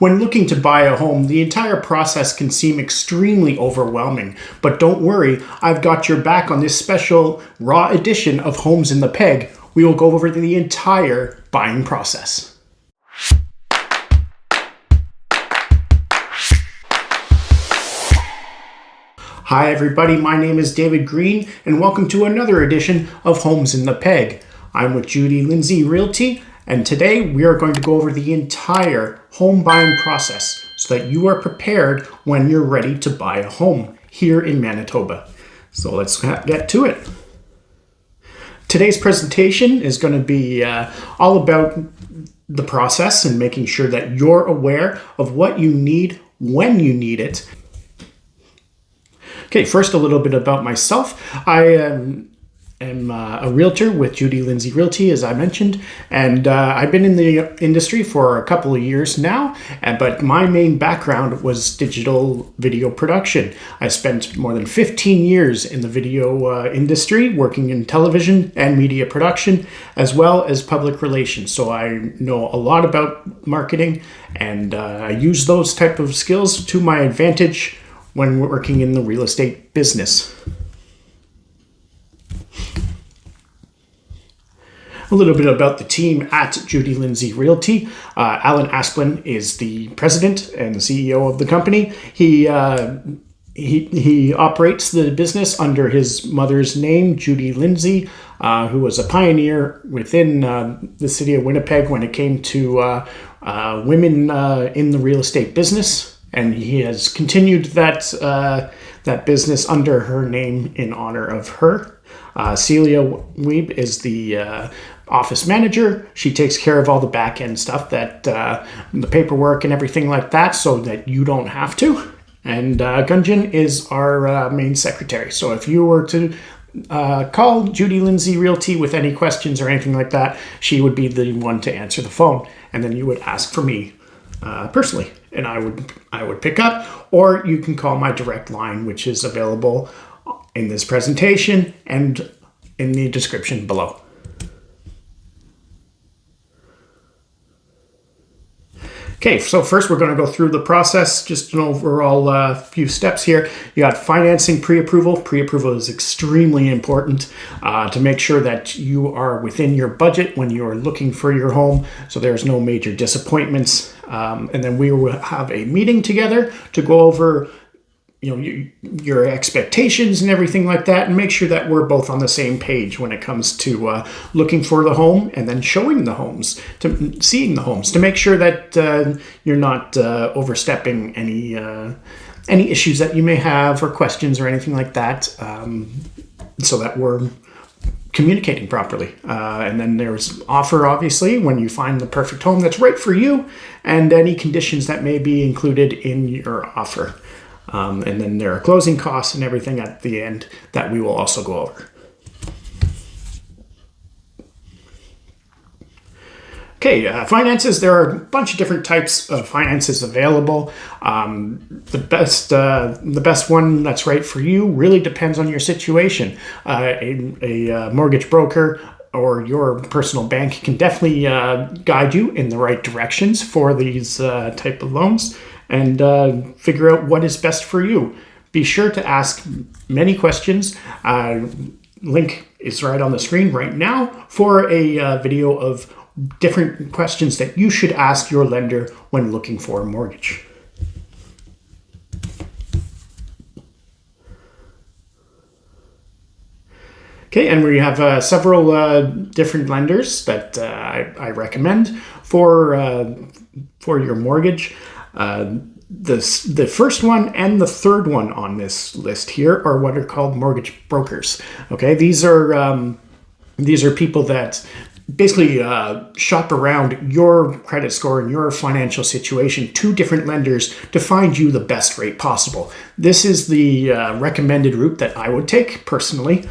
When looking to buy a home, the entire process can seem extremely overwhelming, but don't worry, I've got your back on this special raw edition of Homes in the Peg. We will go over the entire buying process. Hi everybody, my name is David Green and welcome to another edition of Homes in the Peg. I'm with Judy, Lindsay, Realty, and today we are going to go over the entire home buying process so that you are prepared when you're ready to buy a home here in Manitoba. So let's get to it. Today's presentation is going to be all about the process and making sure that you're aware of what you need when you need it. Okay, first a little bit about myself. I am a realtor with Judy, Lindsay, Realty, as I mentioned, and I've been in the industry for a couple of years now, but my main background was digital video production. I spent more than 15 years in the video industry, working in television and media production, as well as public relations. So I know a lot about marketing, and I use those type of skills to my advantage when working in the real estate business. A little bit about the team at Judy, Lindsay, Realty. Alan Asplin is the president and the CEO of the company. He operates the business under his mother's name, Judy Lindsay, who was a pioneer within the city of Winnipeg when it came to women in the real estate business. And he has continued that business under her name in honor of her. Celia Weeb is the office manager. She takes care of all the back end stuff, that the paperwork and everything like that, so that you don't have to. And Gunjan is our main secretary. So if you were to call Judy Lindsay Realty with any questions or anything like that, she would be the one to answer the phone, and then you would ask for me personally, and I would pick up, or you can call my direct line, which is available in this presentation and in the description below. Okay, so first we're going to go through the process, just an overall few steps here. You got financing pre-approval. Pre-approval is extremely important to make sure that you are within your budget when you are looking for your home, so there's no major disappointments. And then we will have a meeting together to go over your expectations and everything like that, and make sure that we're both on the same page when it comes to looking for the home and then showing the homes, to seeing the homes, to make sure that you're not overstepping any issues that you may have or questions or anything like that, so that we're communicating properly. And then there's offer, obviously, when you find the perfect home that's right for you, and any conditions that may be included in your offer. And then there are closing costs and everything at the end that we will also go over. Okay, finances. There are a bunch of different types of finances available. The best one that's right for you really depends on your situation. A mortgage broker or your personal bank can definitely guide you in the right directions for these type of loans, and figure out what is best for you. Be sure to ask many questions. Link is right on the screen right now for a video of different questions that you should ask your lender when looking for a mortgage. Okay, and we have several different lenders that I recommend for your mortgage. The first one and the third one on this list here are what are called mortgage brokers. Okay, these are people that basically shop around your credit score and your financial situation to different lenders to find you the best rate possible. This is the recommended route that I would take personally,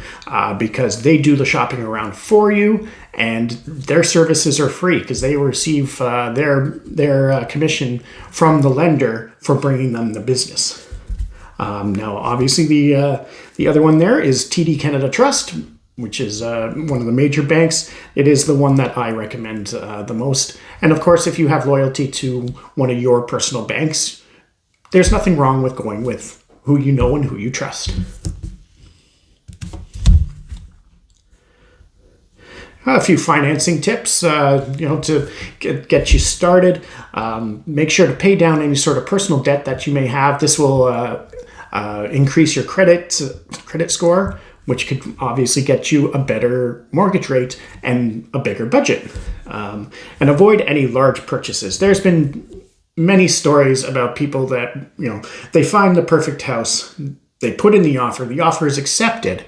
because they do the shopping around for you, and their services are free because they receive their commission from the lender for bringing them the business. Now, obviously, the other one there is TD Canada Trust. which is one of the major banks. It is the one that I recommend the most. And of course, if you have loyalty to one of your personal banks, there's nothing wrong with going with who you know and who you trust. A few financing tips, to get you started. Make sure to pay down any sort of personal debt that you may have. This will increase your credit score, which could obviously get you a better mortgage rate and a bigger budget. And avoid any large purchases. There's been many stories about people that, they find the perfect house, they put in the offer is accepted,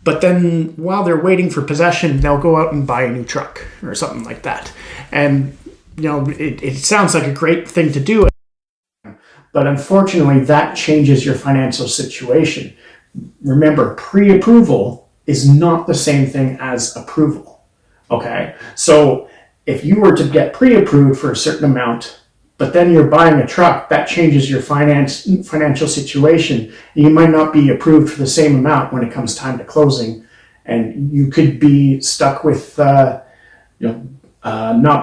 but then while they're waiting for possession, they'll go out and buy a new truck or something like that. And, it sounds like a great thing to do, but unfortunately that changes your financial situation. Remember, pre-approval is not the same thing as approval, okay? So if you were to get pre-approved for a certain amount, but then you're buying a truck, that changes your financial situation. You might not be approved for the same amount when it comes time to closing, and you could be stuck with not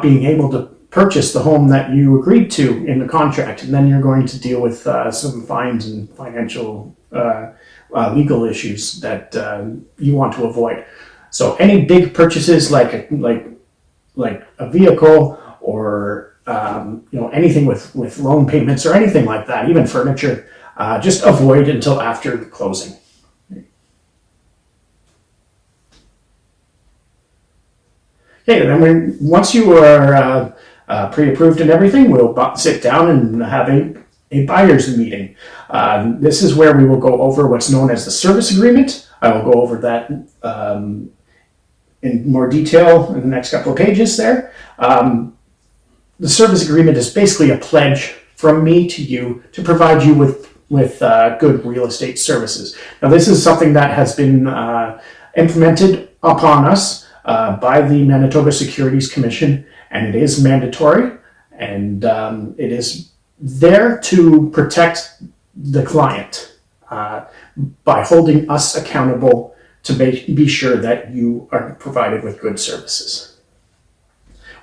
being able to purchase the home that you agreed to in the contract, and then you're going to deal with some fines and financial legal issues that you want to avoid. So any big purchases like a vehicle or anything with loan payments or anything like that, even furniture, just avoid until after closing. Okay, then once you are pre-approved and everything, we'll sit down and have a buyer's meeting. This is where we will go over what's known as the service agreement. I will go over that in more detail in the next couple of pages there. The service agreement is basically a pledge from me to you to provide you with good real estate services. Now, this is something that has been implemented upon us by the Manitoba Securities Commission, and it is mandatory, and it is there to protect the client by holding us accountable to be sure that you are provided with good services.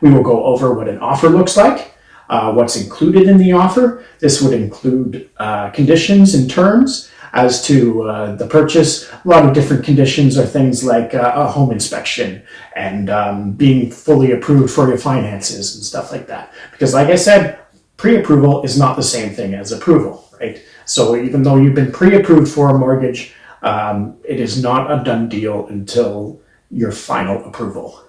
We will go over what an offer looks like, what's included in the offer. This would include conditions and terms as to the purchase. A lot of different conditions are things like a home inspection and being fully approved for your finances and stuff like that. Because like I said, pre-approval is not the same thing as approval, right? So even though you've been pre-approved for a mortgage, it is not a done deal until your final approval.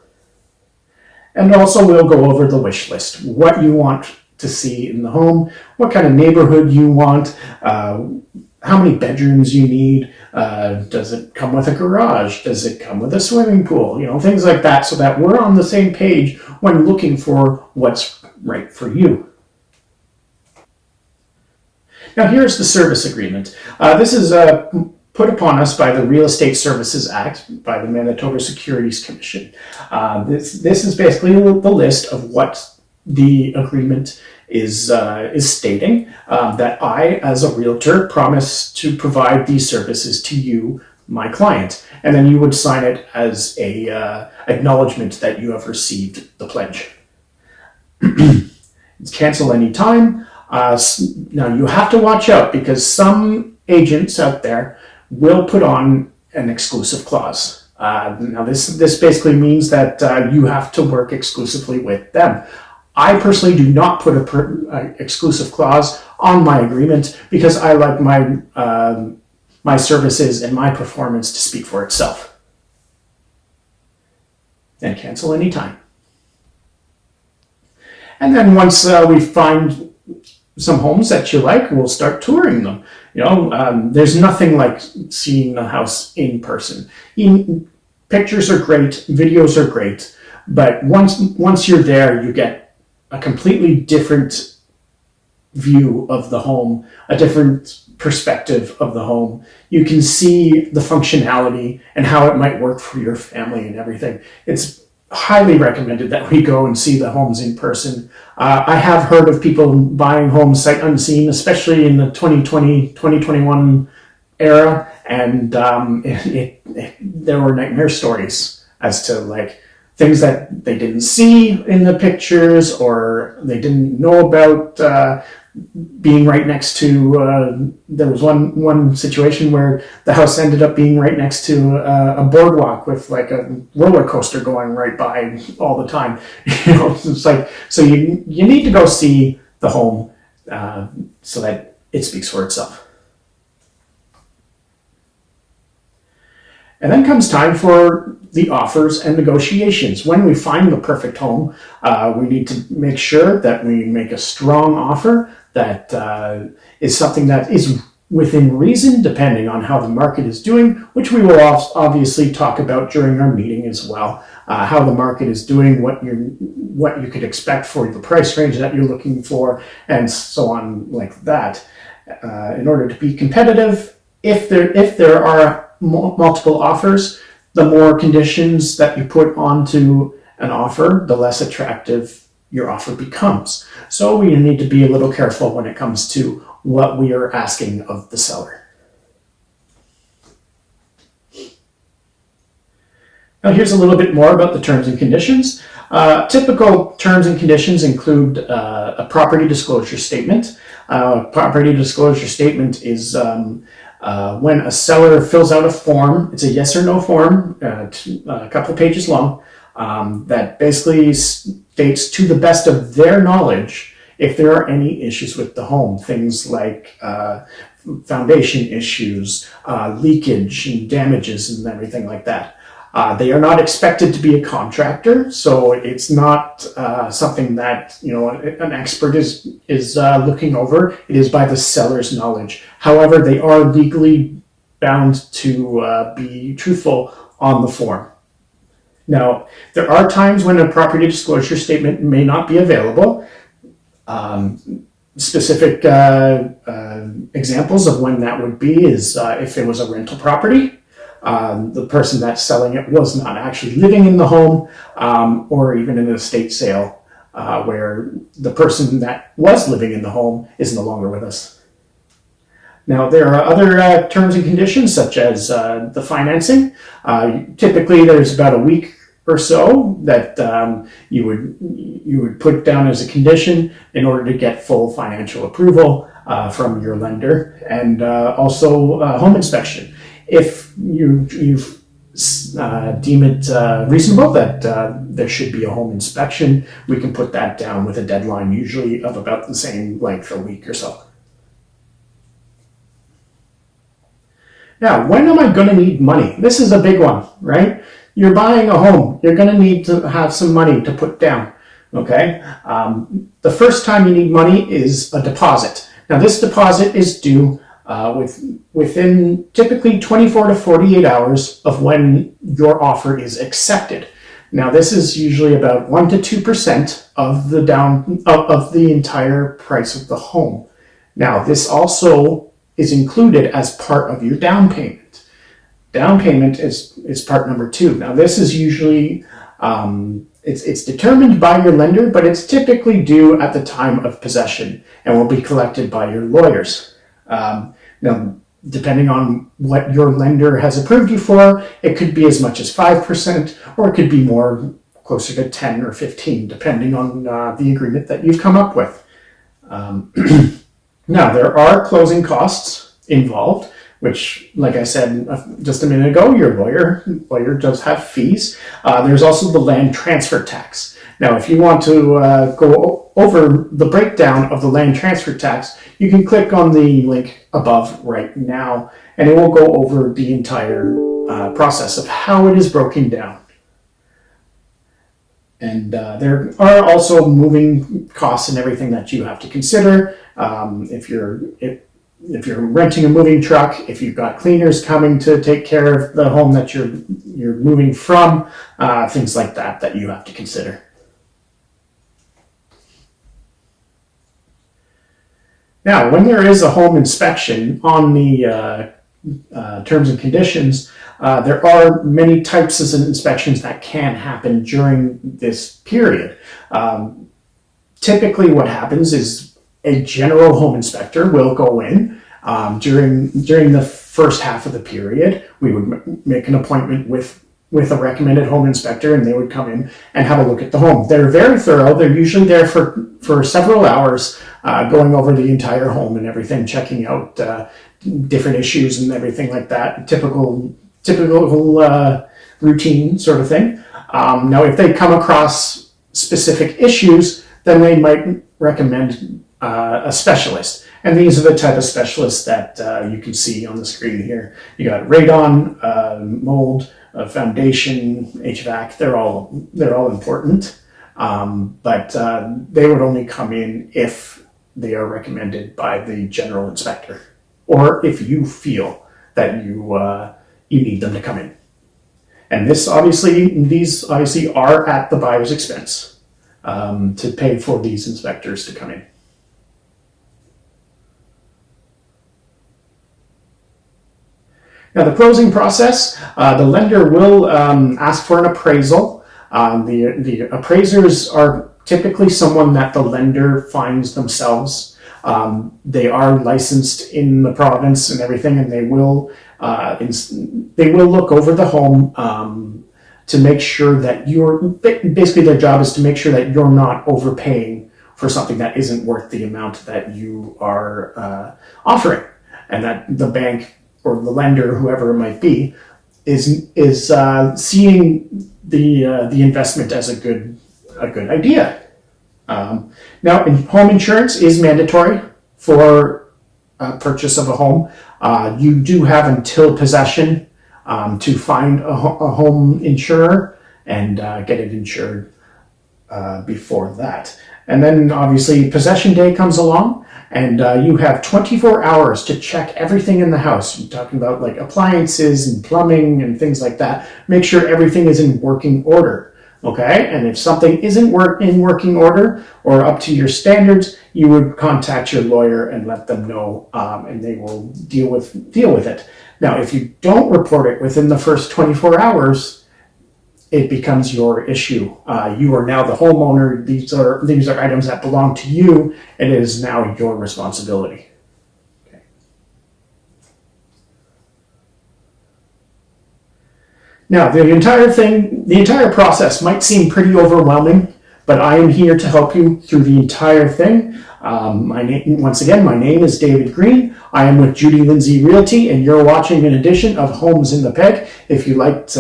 And also we'll go over the wish list, what you want to see in the home, what kind of neighborhood you want, how many bedrooms you need, does it come with a garage, does it come with a swimming pool, things like that, so that we're on the same page when looking for what's right for you. Now here's the service agreement. This is put upon us by the Real Estate Services Act, by the Manitoba Securities Commission. This is basically the list of what the agreement is stating, that I, as a realtor, promise to provide these services to you, my client, and then you would sign it as a acknowledgement that you have received the pledge. Cancel any time. Now you have to watch out, because some agents out there will put on an exclusive clause. Now this basically means that you have to work exclusively with them. I personally do not put an exclusive clause on my agreement, because I like my services and my performance to speak for itself. And cancel anytime. And then once we find some homes that you like, we'll start touring them. There's nothing like seeing the house in person. Pictures are great, videos are great, but once you're there, you get a completely different view of the home, a different perspective of the home. You can see the functionality and how it might work for your family and everything. It's highly recommended that we go and see the homes in person. I have heard of people buying homes sight unseen, especially in the 2020, 2021 era, And there were nightmare stories as to like things that they didn't see in the pictures or they didn't know about, being right next to, there was one situation where the house ended up being right next to a boardwalk with like a roller coaster going right by all the time. It's like, so you need to go see the home so that it speaks for itself. And then comes time for the offers and negotiations. When we find the perfect home, we need to make sure that we make a strong offer that is something that is within reason, depending on how the market is doing, which we will obviously talk about during our meeting as well. How the market is doing, what you could expect for the price range that you're looking for, and so on like that. In order to be competitive, if there are multiple offers, the more conditions that you put onto an offer, the less attractive your offer becomes. So we need to be a little careful when it comes to what we are asking of the seller. Now here's a little bit more about the terms and conditions. Typical terms and conditions include a property disclosure statement. Property disclosure statement is when a seller fills out a form. It's a yes or no form, a couple pages long, that basically states to the best of their knowledge if there are any issues with the home. Things like foundation issues, leakage and damages and everything like that. They are not expected to be a contractor, so it's not something that an expert is looking over. It is by the seller's knowledge. However, they are legally bound to be truthful on the form. Now, there are times when a property disclosure statement may not be available. Specific examples of when that would be is if it was a rental property. The person that's selling it was not actually living in the home, or even in an estate sale where the person that was living in the home is no longer with us. Now, there are other terms and conditions such as the financing. Typically, there's about a week or so that you would put down as a condition in order to get full financial approval from your lender, and also home inspection. If you deem it reasonable that there should be a home inspection, we can put that down with a deadline, usually of about the same length, a week or so. Now, when am I going to need money? This is a big one, right? You're buying a home. You're going to need to have some money to put down, okay? The first time you need money is a deposit. Now, this deposit is due within typically 24 to 48 hours of when your offer is accepted. Now, this is usually about 1 to 2% of the entire price of the home. Now, this also is included as part of your down payment. Down payment is part number 2. Now, this is usually it's determined by your lender, but it's typically due at the time of possession and will be collected by your lawyers. Now, depending on what your lender has approved you for, it could be as much as 5%, or it could be more closer to 10 or 15, depending on the agreement that you've come up with. Now, there are closing costs involved, which, like I said just a minute ago, your lawyer does have fees. There's also the land transfer tax. Now, if you want to go over the breakdown of the land transfer tax, you can click on the link above right now, and it will go over the entire process of how it is broken down. And there are also moving costs and everything that you have to consider. If you're renting a moving truck, if you've got cleaners coming to take care of the home that you're moving from, things like that you have to consider. Now, when there is a home inspection on the terms and conditions, there are many types of inspections that can happen during this period. Typically what happens is a general home inspector will go in, During the first half of the period, we would make an appointment with a recommended home inspector, and they would come in and have a look at the home. They're very thorough. They're usually there for several hours, going over the entire home and everything, checking out different issues and everything like that. Typical routine sort of thing. Now, if they come across specific issues, then they might recommend a specialist. And these are the type of specialists that you can see on the screen here. You got radon, mold, foundation, HVAC. They're all important, but they would only come in if they are recommended by the general inspector, or if you feel that you need them to come in. And these obviously are at the buyer's expense, to pay for these inspectors to come in. Now, the closing process, the lender will ask for an appraisal. The appraisers are typically someone that the lender finds themselves. They are licensed in the province and everything, and they will look over the home to make sure that basically their job is to make sure that you're not overpaying for something that isn't worth the amount that you are offering, and that the bank or the lender, whoever it might be, is seeing the investment as a good idea. Now, home insurance is mandatory for purchase of a home. You do have until possession to find a home insurer and get it insured before that. And then obviously possession day comes along, and you have 24 hours to check everything in the house. You're talking about like appliances and plumbing and things like that. Make sure everything is in working order. Okay, and if something isn't in working order or up to your standards, you would contact your lawyer and let them know, and they will deal with it. Now, if you don't report it within the first 24 hours, it becomes your issue. You are now the homeowner. These are items that belong to you. It is now your responsibility. Okay. Now, the entire process might seem pretty overwhelming, but I am here to help you through the entire thing. My name is David Green. I am with Judy, Lindsay, Realty, and you're watching an edition of Homes in the Peg. If you liked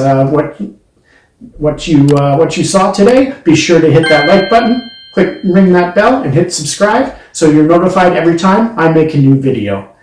what you saw today, be sure to hit that like button, ring that bell, and hit subscribe so you're notified every time I make a new video.